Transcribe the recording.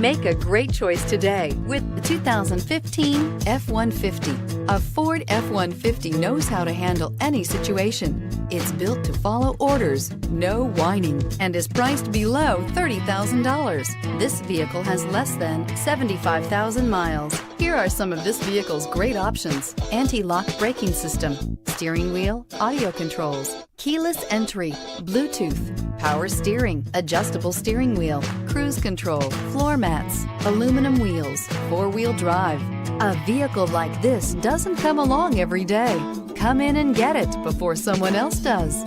Make a great choice today with the 2015 F-150. A Ford F-150 knows how to handle any situation. It's built to follow orders, no whining, and is priced below $30,000. This vehicle has less than 75,000 miles. Here are some of this vehicle's great options: anti-lock braking system, steering wheel audio controls, keyless entry, Bluetooth, power steering, adjustable steering wheel, cruise control, floor mats, aluminum wheels, four-wheel drive. A vehicle like this doesn't come along every day. Come in and get it before someone else does.